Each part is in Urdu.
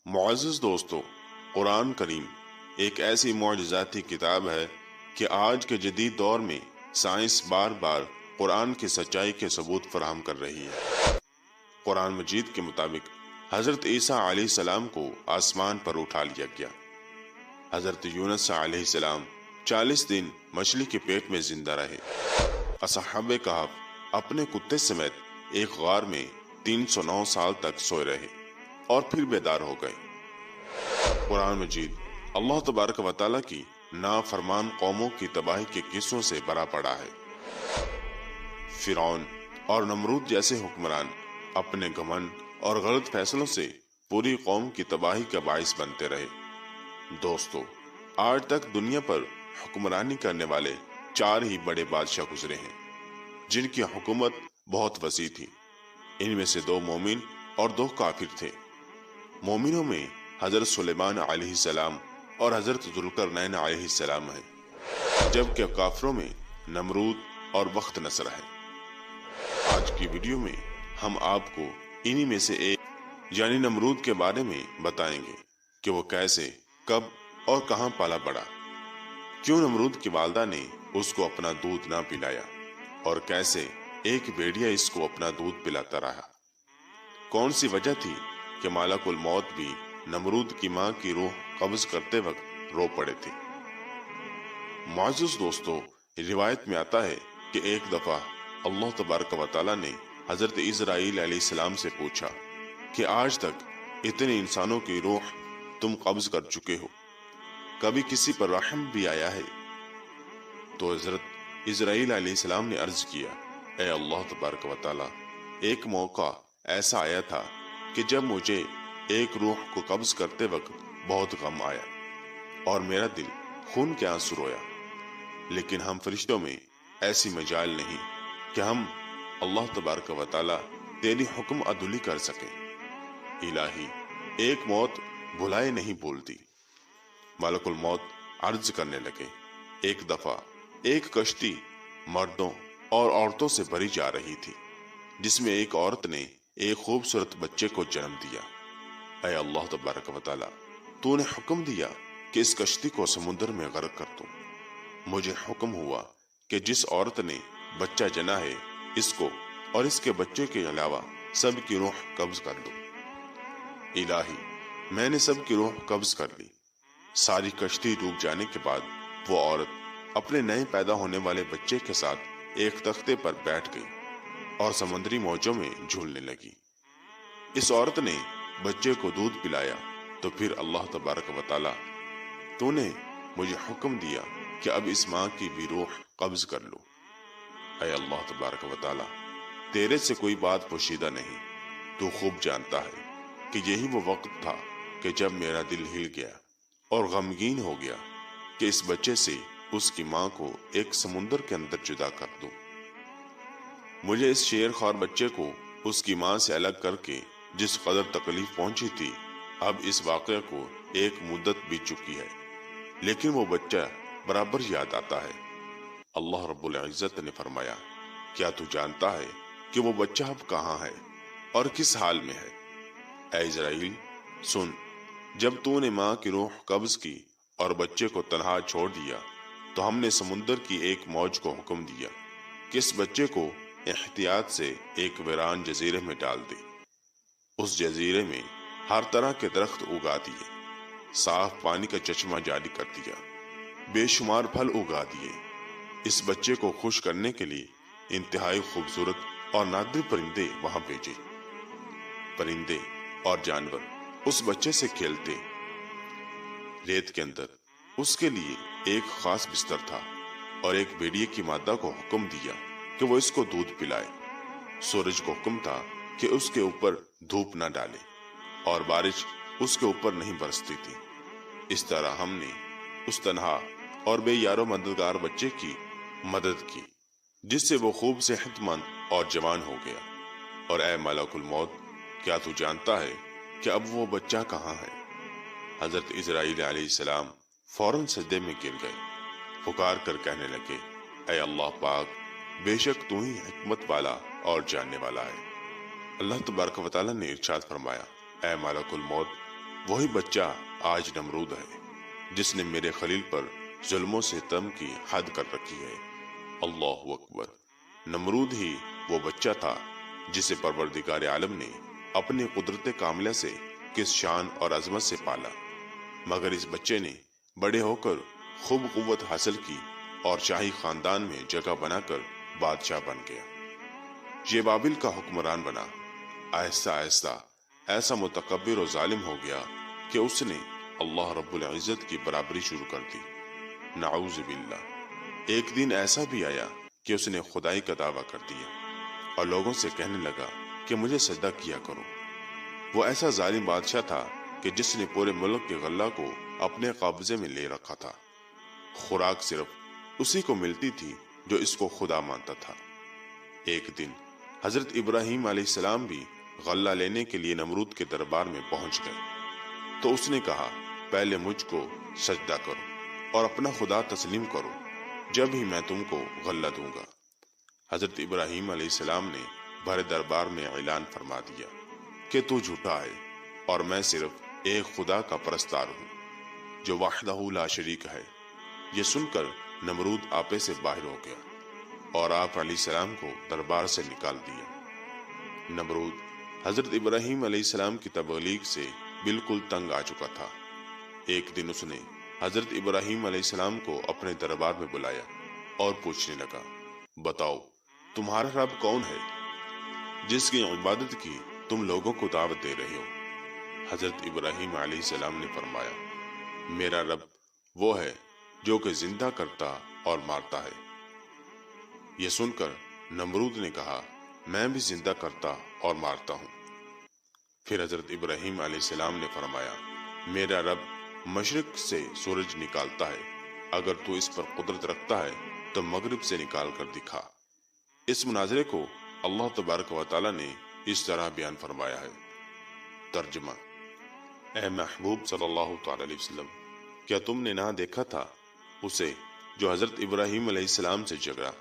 معزز دوستو، قرآن کریم ایک ایسی معجزاتی کتاب ہے کہ آج کے جدید دور میں سائنس بار بار قرآن کی سچائی کے ثبوت فراہم کر رہی ہے۔ قرآن مجید کے مطابق حضرت عیسیٰ علیہ السلام کو آسمان پر اٹھا لیا گیا۔ حضرت یونس علیہ السلام 40 دن مچھلی کے پیٹ میں زندہ رہے۔ اصحاب کہف اپنے کتے سمیت ایک غار میں 309 سال تک سوئے رہے اور پھر بیدار ہو گئے۔ قرآن مجید اللہ تبارک و تعالیٰ کی نافرمان قوموں کی تباہی کے قصوں سے بھرا پڑا ہے۔ فرعون اور نمرود جیسے حکمران اپنے گھمنڈ اور غلط فیصلوں سے پوری قوم کی تباہی کا باعث بنتے رہے۔ دوستو، آج تک دنیا پر حکمرانی کرنے والے 4 ہی بڑے بادشاہ گزرے ہیں جن کی حکومت بہت وسیع تھی۔ ان میں سے 2 مومن اور 2 کافر تھے۔ مومنوں میں حضرت سلیمان علیہ السلام اور حضرت ذوالقرنین علیہ السلام ہیں، جبکہ کافروں میں نمرود اور بخت نصر ہے۔ آج کی ویڈیو میں ہم آپ کو انہی میں سے ایک یعنی نمرود کے بارے میں بتائیں گے کہ وہ کیسے، کب اور کہاں پالا بڑا، کیوں نمرود کی والدہ نے اس کو اپنا دودھ نہ پلایا اور کیسے ایک بھیڑیا اس کو اپنا دودھ پلاتا رہا۔ کون سی وجہ تھی کہ ملک الموت بھی نمرود کی ماں کی روح قبض کرتے وقت رو پڑے تھے۔ معزز دوستو، روایت میں آتا ہے کہ ایک دفعہ اللہ تبارک و تعالیٰ نے حضرت اسرائیل علیہ السلام سے پوچھا کہ آج تک اتنے انسانوں کی روح تم قبض کر چکے ہو، کبھی کسی پر رحم بھی آیا ہے؟ تو حضرت اسرائیل علیہ السلام نے عرض کیا، اے اللہ تبارک و تعالیٰ، ایک موقع ایسا آیا تھا کہ جب مجھے ایک روح کو قبض کرتے وقت بہت غم آیا اور میرا دل خون کے آنسو رویا، لیکن ہم فرشتوں میں ایسی مجال نہیں کہ ہم اللہ تبارک و تعالیٰ تیری حکم عدولی کر سکیں۔ الہی، ایک موت بھلائے نہیں بولتی۔ ملک الموت عرض کرنے لگے، ایک دفعہ ایک کشتی مردوں اور عورتوں سے بھری جا رہی تھی جس میں ایک عورت نے ایک خوبصورت بچے کو جنم دیا۔ اے اللہ تبارک و تعالیٰ، تو نے حکم دیا کہ اس کشتی کو سمندر میں غرق کر دو۔ مجھے حکم ہوا کہ جس عورت نے بچہ جنا ہے اس کو اور اس کے بچے کے علاوہ سب کی روح قبض کر دو۔ الہی، میں نے سب کی روح قبض کر لی۔ ساری کشتی ڈوب جانے کے بعد وہ عورت اپنے نئے پیدا ہونے والے بچے کے ساتھ ایک تختے پر بیٹھ گئی اور سمندری موجوں میں جھولنے لگی۔ اس عورت نے بچے کو دودھ پلایا تو پھر اللہ تبارک و تعالیٰ، تو نے مجھے حکم دیا کہ اب اس ماں کی بھی روح قبض کر لو۔ اے اللہ تبارک و تعالیٰ، تیرے سے کوئی بات پوشیدہ نہیں، تو خوب جانتا ہے کہ یہی وہ وقت تھا کہ جب میرا دل ہل گیا اور غمگین ہو گیا کہ اس بچے سے اس کی ماں کو ایک سمندر کے اندر جدا کر دوں۔ مجھے اس شیر خوار بچے کو اس کی ماں سے الگ کر کے جس قدر تکلیف پہنچی تھی، اب اس واقعہ کو ایک مدت بیت چکی ہے، لیکن وہ بچہ برابر یاد آتا ہے۔ اللہ رب العزت نے فرمایا، کیا تو جانتا ہے کہ وہ بچہ اب کہاں ہے اور کس حال میں ہے؟ اے اسرائیل، سن، جب تو نے ماں کی روح قبض کی اور بچے کو تنہا چھوڑ دیا تو ہم نے سمندر کی ایک موج کو حکم دیا کہ اس بچے کو احتیاط سے ایک ویران جزیرے میں ڈال دے۔ اس جزیرے میں ہر طرح کے درخت اگا دیے، صاف پانی کا چشمہ جاری کر دیا، بے شمار پھل اگا دیے۔ اس بچے کو خوش کرنے کے لیے انتہائی خوبصورت اور نادر پرندے وہاں بھیجے۔ پرندے اور جانور اس بچے سے کھیلتے۔ ریت کے اندر اس کے لیے ایک خاص بستر تھا اور ایک بھیڑیے کی مادہ کو حکم دیا کہ وہ اس کو دودھ پلائے۔ سورج کو حکم تھا کہ اس کے اوپر دھوپ نہ ڈالے اور بارش اس کے اوپر نہیں برستی تھی۔ اس طرح ہم نے اس تنہا اور بے یار و مددگار بچے کی مدد کی جس سے وہ خوب صحت مند اور جوان ہو گیا۔ اور اے ملک الموت، کیا تو جانتا ہے کہ اب وہ بچہ کہاں ہے؟ حضرت اسرائیل علیہ السلام فوراً سجدے میں گر گئے، پکار کر کہنے لگے، اے اللہ پاک، بے شک تو ہی حکمت والا اور جاننے والا ہے۔ اللہ تبارک و تعالیٰ نے ارشاد فرمایا، اے ملک الموت، وہی بچہ آج نمرود ہے جس نے میرے خلیل پر ظلموں سے ستم کی حد کر رکھی ہے۔ اللہ اکبر۔ نمرود ہی وہ بچہ تھا جسے پروردگار عالم نے اپنی قدرت کاملہ سے کس شان اور عظمت سے پالا، مگر اس بچے نے بڑے ہو کر خوب قوت حاصل کی اور شاہی خاندان میں جگہ بنا کر بادشاہ بن گیا۔ یہ بابل کا حکمران بنا۔ آہستہ آہستہ ایسا متکبر و ظالم ہو گیا کہ اس نے اللہ رب العزت کی برابری شروع کر دی۔ نعوذ باللہ۔ ایک دن ایسا بھی آیا کہ اس نے خدائی کا دعویٰ کر دیا اور لوگوں سے کہنے لگا کہ مجھے سجدہ کیا کرو۔ وہ ایسا ظالم بادشاہ تھا کہ جس نے پورے ملک کے غلہ کو اپنے قبضے میں لے رکھا تھا۔ خوراک صرف اسی کو ملتی تھی جو اس کو خدا مانتا تھا۔ ایک دن حضرت ابراہیم علیہ السلام بھی غلہ لینے کے لیے نمرود کے دربار میں پہنچ گئے، تو اس نے کہا پہلے مجھ کو سجدہ کرو اور اپنا خدا تسلیم کرو، جب ہی میں تم کو غلہ دوں گا۔ حضرت ابراہیم علیہ السلام نے بھرے دربار میں اعلان فرما دیا کہ تو جھوٹا ہے اور میں صرف ایک خدا کا پرستار ہوں جو وحدہ لا شریک ہے۔ یہ سن کر نمرود آپے سے باہر ہو گیا اور آپ علیہ السلام کو دربار سے نکال دیا۔ نمرود حضرت ابراہیم علیہ السلام کی تبلیغ سے بالکل تنگ آ چکا تھا۔ ایک دن اس نے حضرت ابراہیم علیہ السلام کو اپنے دربار میں بلایا اور پوچھنے لگا، بتاؤ تمہارا رب کون ہے جس کی عبادت کی تم لوگوں کو دعوت دے رہے ہو؟ حضرت ابراہیم علیہ السلام نے فرمایا، میرا رب وہ ہے جو کہ زندہ کرتا اور مارتا ہے۔ یہ سن کر نمرود نے کہا، میں بھی زندہ کرتا اور مارتا ہوں۔ پھر حضرت ابراہیم علیہ السلام نے فرمایا، میرا رب مشرق سے سورج نکالتا ہے، اگر تو اس پر قدرت رکھتا ہے تو مغرب سے نکال کر دکھا۔ اس مناظرے کو اللہ تبارک و تعالی نے اس طرح بیان فرمایا ہے۔ ترجمہ: اے محبوب صلی اللہ تعالی علیہ وسلم، کیا تم نے نہ دیکھا تھا اسے جو حضرت ابراہیم علیہ السلام سے جھگڑا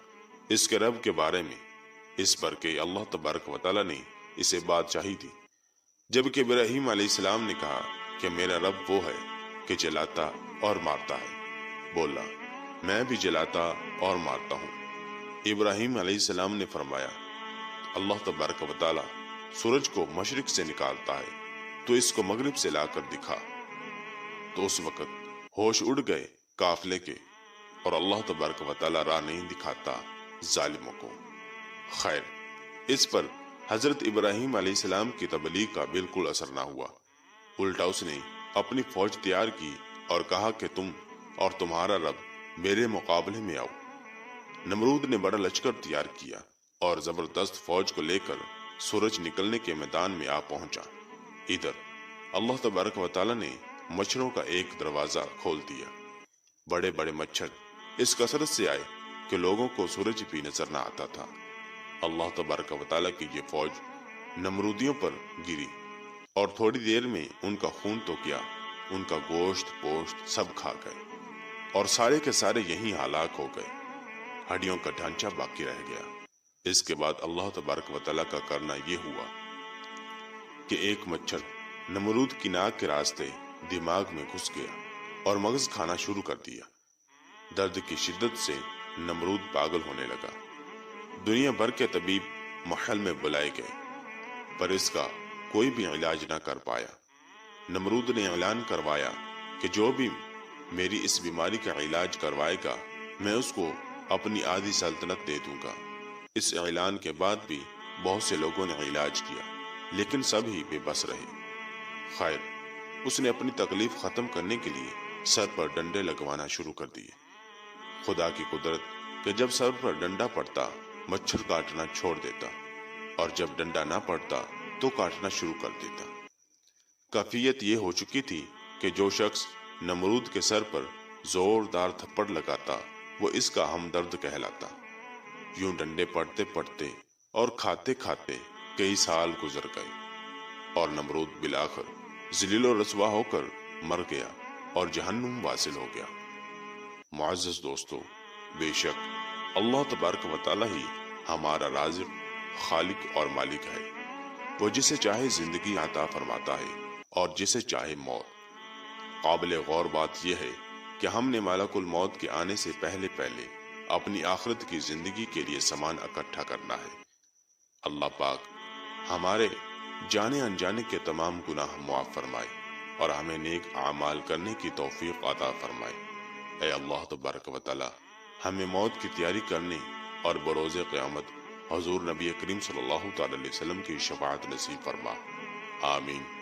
اس کے رب کے بارے میں، اس پر کہ اللہ تبارک و تعالی نے اسے بادشاہی دی، جبکہ ابراہیم علیہ السلام نے کہا کہ میرا رب وہ ہے کہ جلاتا اور مارتا ہے۔ بولا، میں بھی جلاتا اور مارتا ہوں۔ ابراہیم علیہ السلام نے فرمایا، اللہ تبارک و تعالی سورج کو مشرق سے نکالتا ہے تو اس کو مغرب سے لا کر دکھا۔ تو اس وقت ہوش اڑ گئے قافلے کے، اور اللہ تبارک و تعالی راہ نہیں دکھاتا ظالموں کو۔ خیر، اس پر حضرت ابراہیم علیہ السلام کی تبلیغ کا بالکل اثر نہ ہوا، الٹا اس نے اپنی فوج تیار کی اور کہا کہ تم اور تمہارا رب میرے مقابلے میں آؤ۔ نمرود نے بڑا لشکر تیار کیا اور زبردست فوج کو لے کر سورج نکلنے کے میدان میں آ پہنچا۔ ادھر اللہ تبارک و تعالی نے مچھروں کا ایک دروازہ کھول دیا۔ بڑے بڑے مچھر اس کثرت سے آئے کہ لوگوں کو سورج بھی نظر نہ آتا تھا۔ اللہ تبارک و تعالی کی یہ فوج نمرودیوں پر گری اور تھوڑی دیر میں ان کا خون تو کیا، ان کا گوشت پوشت سب کھا گئے اور سارے کے سارے یہیں ہلاک ہو گئے، ہڈیوں کا ڈھانچہ باقی رہ گیا۔ اس کے بعد اللہ تبارک و تعالی کا کرنا یہ ہوا کہ ایک مچھر نمرود کی ناک کے راستے دماغ میں گھس گیا اور مغز کھانا شروع کر دیا۔ درد کی شدت سے نمرود پاگل ہونے لگا۔ دنیا بھر کے طبیب محل میں بلائے گئے، پر اس کا کوئی بھی علاج نہ کر پایا۔ نمرود نے اعلان کروایا کہ جو بھی میری اس بیماری کا علاج کروائے گا میں اس کو اپنی آدھی سلطنت دے دوں گا۔ اس اعلان کے بعد بھی بہت سے لوگوں نے علاج کیا، لیکن سب ہی بے بس رہے۔ خیر، اس نے اپنی تکلیف ختم کرنے کے لیے سر پر ڈنڈے لگوانا شروع کر دیے۔ خدا کی قدرت کہ جب سر پر ڈنڈا پڑتا مچھر کاٹنا چھوڑ دیتا، اور جب ڈنڈا نہ پڑتا تو کاٹنا شروع کر دیتا۔ کیفیت یہ ہو چکی تھی کہ جو شخص نمرود کے سر پر زوردار تھپڑ لگاتا وہ اس کا ہمدرد کہلاتا۔ یوں ڈنڈے پڑتے پڑتے اور کھاتے کھاتے کئی سال گزر گئے اور نمرود بالآخر ذلیل و رسوا ہو کر مر گیا اور جہنم واصل ہو گیا۔ معزز دوستو، بے شک اللہ تبارک و تعالی ہی ہمارا رازق، خالق اور مالک ہے۔ وہ جسے چاہے زندگی عطا فرماتا ہے اور جسے چاہے موت۔ قابل غور بات یہ ہے کہ ہم نے ملک الموت کے آنے سے پہلے پہلے اپنی آخرت کی زندگی کے لیے سامان اکٹھا کرنا ہے۔ اللہ پاک ہمارے جانے انجانے کے تمام گناہ معاف فرمائے اور ہمیں نیک اعمال کرنے کی توفیق عطا فرمائے۔ اے اللہ تبارک و تعالی ہمیں موت کی تیاری کرنے اور بروز قیامت حضور نبی کریم صلی اللہ تعالی علیہ وسلم کی شفاعت نصیب فرما، آمین۔